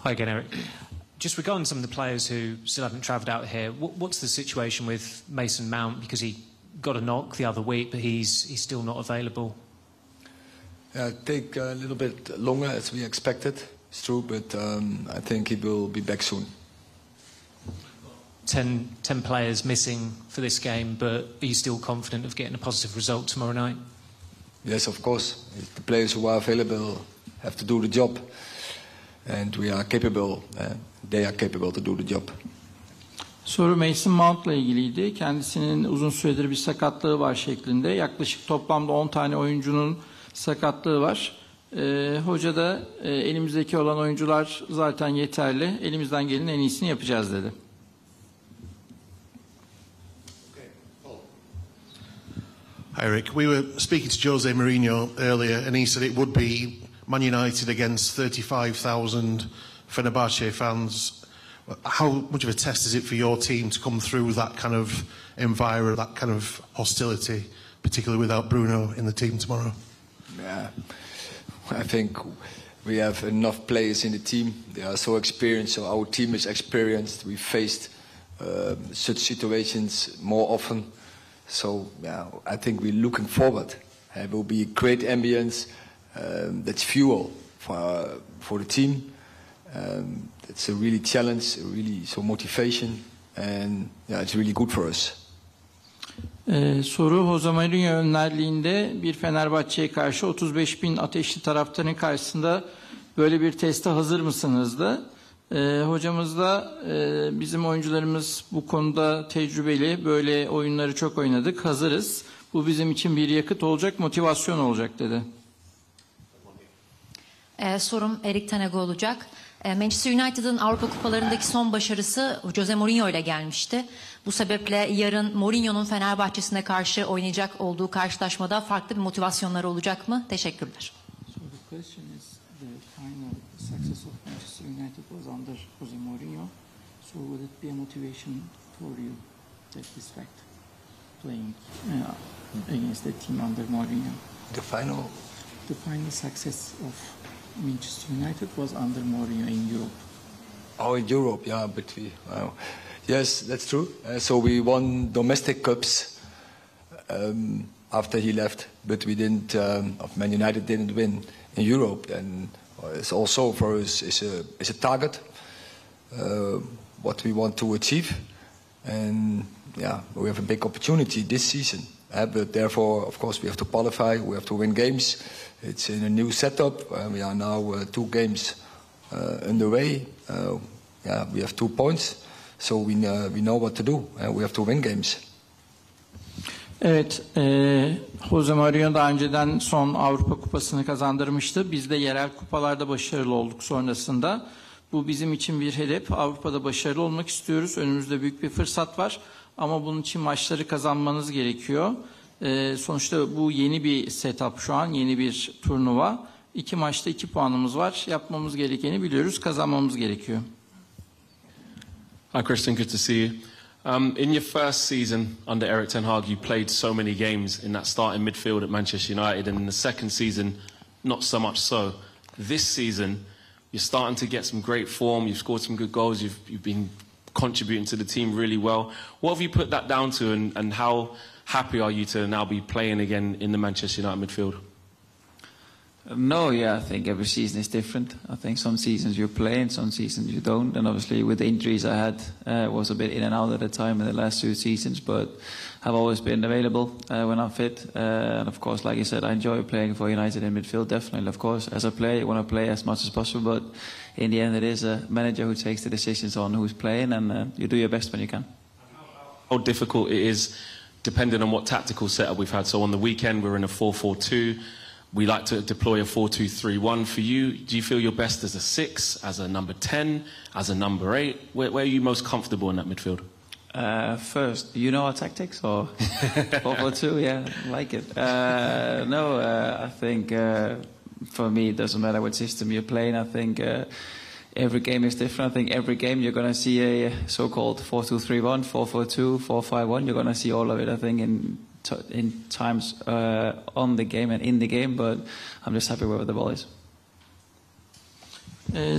Hi again, Erik. Just regarding some of the players who still haven't travelled out here, what's the situation with Mason Mount? Because he got a knock the other week, but he's still not available. Take a little bit longer as we expected. It's true, but I think he will be back soon. 10 players missing for this game, but are you still confident of getting a positive result tomorrow night? Yes, of course. The players who are available have to do the job. And we are capable, they are capable to do the job. Soru Mason Mount'la ilgiliydi. Kendisinin uzun süredir bir sakatlığı var şeklinde. Yaklaşık toplamda 10 tane oyuncunun sakatlığı var. Hoca da elimizdeki olan oyuncular zaten yeterli. Elimizden gelenin en iyisini yapacağız dedi. Hi Erik, we were speaking to Jose Mourinho earlier and he said it would be Man United against 35,000 Fenerbahçe fans. How much of a test is it for your team to come through that kind of environment, that kind of hostility, particularly without Bruno in the team tomorrow? Yeah, I think we have enough players in the team. They are so experienced, so our team is experienced. We faced such situations more often. So yeah, I think we're looking forward. It will be a great ambience. That's fuel for the team. It's a really challenge, really so motivation, and yeah, it's really good for us. Soru Jose Mourinho önderliğinde bir Fenerbahçe'ye karşı 35.000 ateşli taraftarın karşısında böyle bir teste hazır mısınızdı? Hocamız da bizim oyuncularımız bu konuda tecrübeli, böyle oyunları çok oynadık, hazırız. Bu bizim için bir yakıt olacak, motivasyon olacak dedi. Sorum Erik Taneg'e olacak. Manchester United'ın Avrupa Kupalarındaki son başarısı Jose Mourinho ile gelmişti. Bu sebeple yarın Mourinho'nun Fenerbahçe'sine karşı oynayacak olduğu karşılaşmada farklı bir motivasyonları olacak mı? Teşekkürler. So the question is the final success of Manchester United was under Jose Mourinho. So would it be a motivation for you that this fact playing against the team under Mourinho? The final success of Manchester United was under Mourinho in Europe. Oh, in Europe, yeah, but yes, that's true. So we won domestic cups after he left, but we didn't. Man United didn't win in Europe, and it's also for us is a target what we want to achieve, and yeah, we have a big opportunity this season. But therefore, of course, we have to qualify. We have to win games. It's in a new setup. We are now 2 games underway. Yeah, we have 2 points, so we know what to do. We have to win games. Evet, Jose Mourinho daha önceden son Avrupa Kupası'nı kazandırmıştı. Biz de yerel kupalarda başarılı olduk sonrasında. Bu bizim için bir hedef. Avrupa'da başarılı olmak istiyoruz. Önümüzde büyük bir fırsat var. Ama bunun için maçları kazanmanız gerekiyor. Sonuçta bu yeni bir setup şu an, yeni bir turnuva. 2 maçta 2 puanımız var. Yapmamız gerekeni biliyoruz, kazanmamız gerekiyor. Hi Christian, good to see you. In your first season under Erik ten Hag, you played so many games in that starting midfield at Manchester United, and in the second season, not so much so. This season, you're starting to get some great form, you've scored some good goals, you've been contributing to the team really well. What have you put that down to, and how happy are you to now be playing again in the Manchester United midfield? No, yeah, I think every season is different. I think some seasons you play and some seasons you don't. And obviously with the injuries I had, was a bit in and out at the time in the last 2 seasons, but have always been available when I'm fit. And of course, like you said, I enjoy playing for United in midfield, definitely. Of course, as a player, you want to play as much as possible, but in the end it is a manager who takes the decisions on who's playing, and you do your best when you can. How difficult it is, depending on what tactical setup we've had. So on the weekend, we're in a 4-4-2. We like to deploy a 4-2-3-1 for you. Do you feel you're best as a 6, as a number 10, as a number 8? Where are you most comfortable in that midfield? First, do you know our tactics or 4-4-2? Yeah, like it. I think for me it doesn't matter what system you're playing. I think every game is different. I think every game you're going to see a so-called 4-2-3-1, 4-4-2, 4-5-1. You're going to see all of it, I think, in times on the game and in the game, but I'm just happy where the ball is.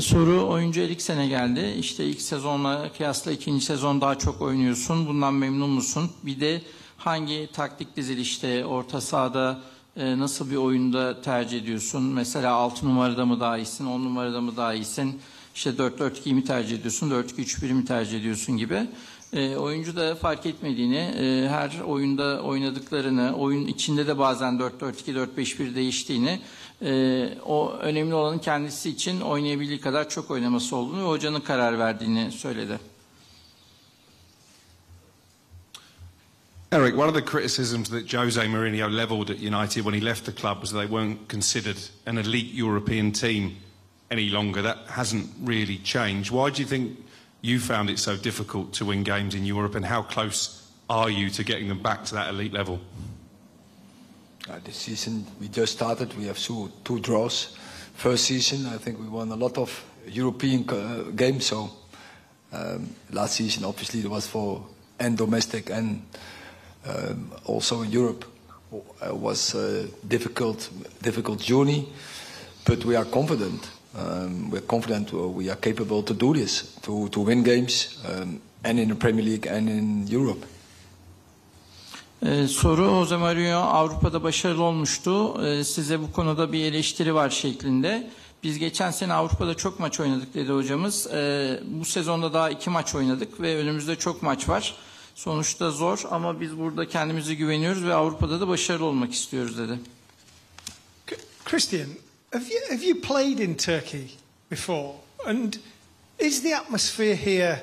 Soru oyuncu Eriksen'e geldi. İşte ilk sezonla kıyasla ikinci sezon daha çok oynuyorsun. Bundan memnun musun? Bir de hangi taktik dizilişte, orta sahada nasıl bir oyunda tercih ediyorsun? Mesela 6 numarada mı daha iyisin, 10 numarada mı daha iyisin? İşte 4-4-2'yi mi tercih ediyorsun, 4-2-3-1'i mi tercih ediyorsun gibi. Oyuncu da fark etmediğini, her oyunda oynadıklarını, oyun içinde de bazen 4-4-2, 4-5-1 değiştiğini, o önemli olanın kendisi için oynayabildiği kadar çok oynaması olduğunu ve hocanın karar verdiğini söyledi. Erik, one of the criticisms that Jose Mourinho levelled at United when he left the club was they weren't considered an elite European team any longer. That hasn't really changed. Why do you think you found it so difficult to win games in Europe, and how close are you to getting them back to that elite level? This season we just started. We have two draws. First season, I think we won a lot of European games. So last season, obviously, it was for domestic and also in Europe. It was a difficult journey, but we are confident. We're confident we are capable to do this, to win games, and in the Premier League and in Europe. Soru Jose Mourinho Avrupa'da başarılı olmuştu. Size bu konuda bir eleştiri var şeklinde. Biz geçen sene Avrupa'da çok maç oynadık dedi hocamız. Bu sezonda daha 2 maç oynadık ve önümüzde çok maç var. Sonuçta zor ama biz burada kendimize güveniyoruz ve Avrupa'da da başarılı olmak istiyoruz dedi. Christian, have you played in Turkey before? And is the atmosphere here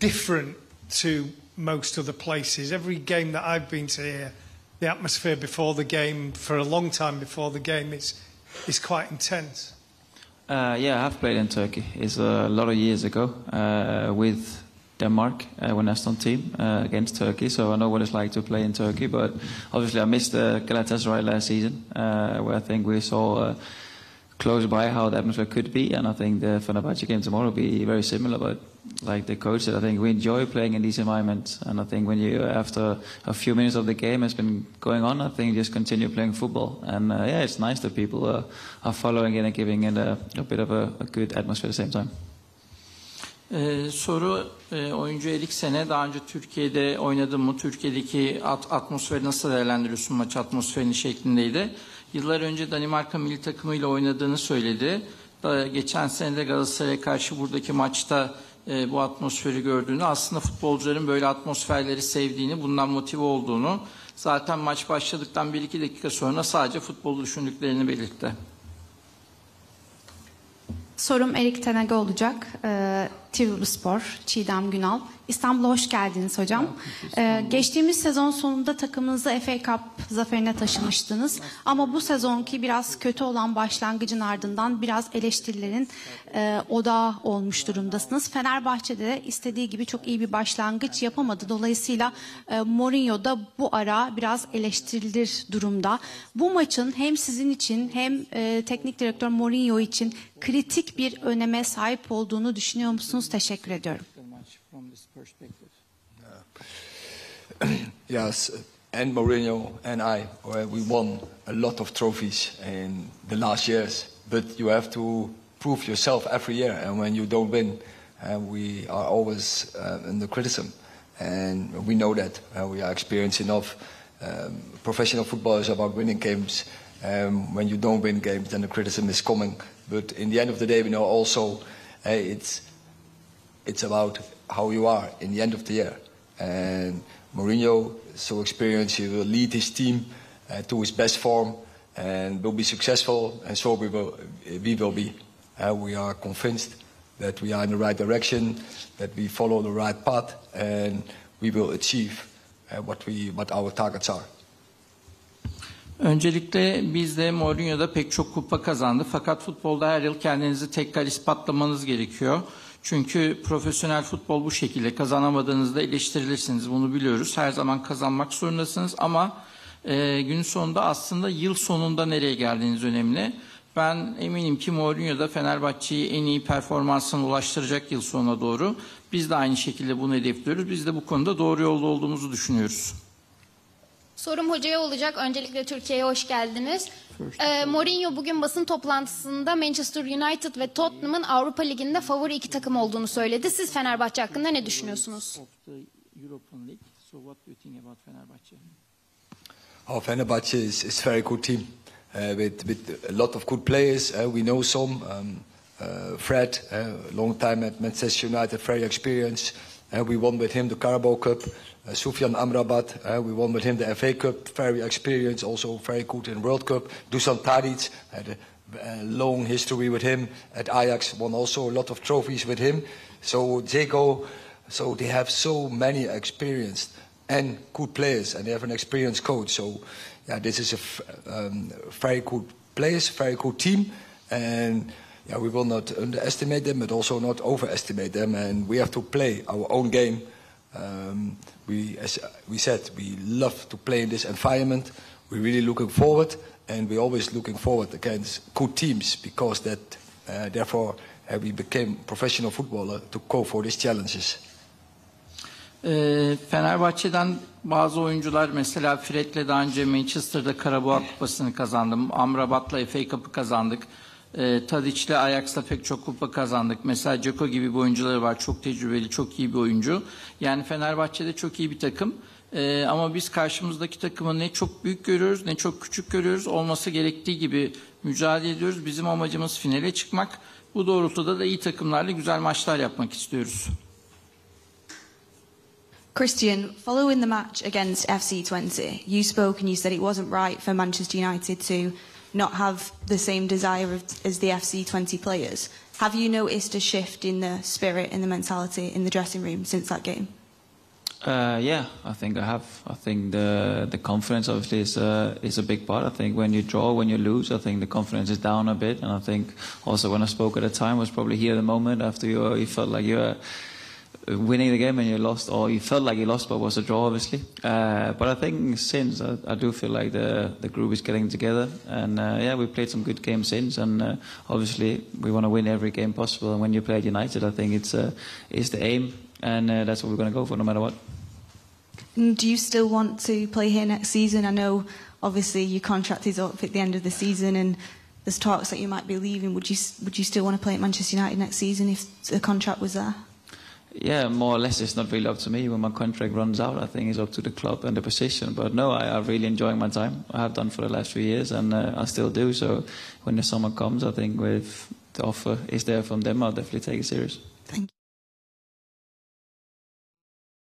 different to most other places? Every game that I've been to here, the atmosphere before the game, for a long time before the game, is quite intense. Yeah, I have played in Turkey. It's a lot of years ago with Denmark, our national team, against Turkey. So I know what it's like to play in Turkey. But obviously I missed Galatasaray last season, where I think we saw close by how the atmosphere could be. And I think the Fenerbahçe game tomorrow will be very similar. But like the coach said, I think we enjoy playing in these environments. And I think when you, after a few minutes of the game has been going on, I think just continue playing football. And yeah, it's nice that people are following it and giving it a bit of a good atmosphere at the same time. Soru oyuncu Eriksen'e daha önce Türkiye'de oynadın mı? Türkiye'deki atmosferi nasıl değerlendiriyorsun, maç atmosferini şeklindeydi. Yıllar önce Danimarka milli takımıyla oynadığını söyledi. Geçen sene de Galatasaray'a karşı buradaki maçta bu atmosferi gördüğünü, aslında futbolcuların böyle atmosferleri sevdiğini, bundan motive olduğunu, zaten maç başladıktan 1-2 dakika sonra sadece futbolu düşündüklerini belirtti. Sorum Erik Tenege olacak. Trabzonspor, Çiğdem Günal. İstanbul'a hoş geldiniz hocam. Geçtiğimiz sezon sonunda takımınızı FA Cup zaferine taşımıştınız. Ama bu sezonki biraz kötü olan başlangıcın ardından biraz eleştirilerin odağı olmuş durumdasınız. Fenerbahçe'de de istediği gibi çok iyi bir başlangıç yapamadı. Dolayısıyla Mourinho da bu ara biraz eleştirilir durumda. Bu maçın hem sizin için hem teknik direktör Mourinho için kritik bir öneme sahip olduğunu düşünüyor musunuz? Teşekkür ediyorum. Yes, and Mourinho and I, we won a lot of trophies in the last years. But you have to prove yourself every year, and when you don't win, we are always under criticism. And we know that we are experienced enough. Professional football is about winning games. When you don't win games, then the criticism is coming. But in the end of the day, we know also it's about how you are in the end of the year. And Mourinho is so experienced, he will lead his team to his best form and will be successful, and so we will be. We are convinced that we are in the right direction, that we follow the right path, and we will achieve what our targets are. Öncelikle biz de Mourinho'da pek çok kupa kazandı. Fakat futbolda her yıl kendinizi tekrar ispatlamanız gerekiyor. Çünkü profesyonel futbol bu şekilde. Kazanamadığınızda eleştirilirsiniz. Bunu biliyoruz. Her zaman kazanmak zorundasınız. Ama gün sonunda aslında yıl sonunda nereye geldiğiniz önemli. Ben eminim ki Mourinho da Fenerbahçe'yi en iyi performansına ulaştıracak yıl sonuna doğru. Biz de aynı şekilde bunu hedefliyoruz. Biz de bu konuda doğru yolda olduğumuzu düşünüyoruz. Sorum hocaya olacak. Öncelikle Türkiye'ye hoş geldiniz. first. Mourinho bugün basın toplantısında Manchester United ve Tottenham'ın Avrupa Ligi'nde favori iki takım olduğunu söyledi. Siz Fenerbahçe hakkında ne düşünüyorsunuz? European League. So what do you think about Fenerbahçe? Fenerbahçe is very good team with a lot of good players. We know some. Fred, long time at Manchester United, very experienced. We won with him the Carabao Cup. Sufyan Amrabat, we won with him the FA Cup, very experienced, also very good in World Cup. Dusan Tadic had a long history with him at Ajax, won also a lot of trophies with him. So they have so many experienced and good players, and they have an experienced coach. So yeah, this is a very good players, very good team, and yeah, we will not underestimate them, but also not overestimate them, and we have to play our own game. As we said, we love to play in this environment. We're really looking forward, and we're always looking forward against good teams because that, therefore, we became professional footballer to go for these challenges. Fenerbahçe'den bazı oyuncular, mesela Fred'le daha önce Manchester'da Karabağ Kupası'nı kazandım. Amrabat'la FA Cup'ı kazandık. Tadic'le Ajax'la pek çok kupa kazandık. Mesela Dzeko gibi bir oyuncuları var. Çok tecrübeli, çok iyi bir oyuncu. Yani Fenerbahçe'de çok iyi bir takım. Ama biz karşımızdaki takımı ne çok büyük görüyoruz, ne çok küçük görüyoruz. Olması gerektiği gibi mücadele ediyoruz. Bizim amacımız finale çıkmak. Bu doğrultuda da iyi takımlarla güzel maçlar yapmak istiyoruz. Christian, following the match against FC20, you spoke and you said it wasn't right for Manchester United to not have the same desire as the FC20 players. Have you noticed a shift in the spirit and the mentality in the dressing room since that game? Yeah, I think I have. I think the confidence obviously is a big part. I think when you draw, when you lose, I think the confidence is down a bit. And I think also when I spoke at the time was probably here at the moment after you felt like you were winning the game and you lost, or you felt like you lost, but it was a draw, obviously. But I think since I do feel like the group is getting together, and yeah, we played some good games since, and obviously we want to win every game possible. And when you play at United, I think it's the aim, and that's what we're going to go for, no matter what. Do you still want to play here next season? I know, obviously, your contract is up at the end of the season, and there's talks that you might be leaving. Would you still want to play at Manchester United next season if the contract was there? Yeah, more or less it's not really up to me. When my contract runs out, I think it's up to the club and the position. But no, I'm really enjoying my time. I have done for the last 3 years, and I still do. So when the summer comes, I think if the offer is there from them, I'll definitely take it serious.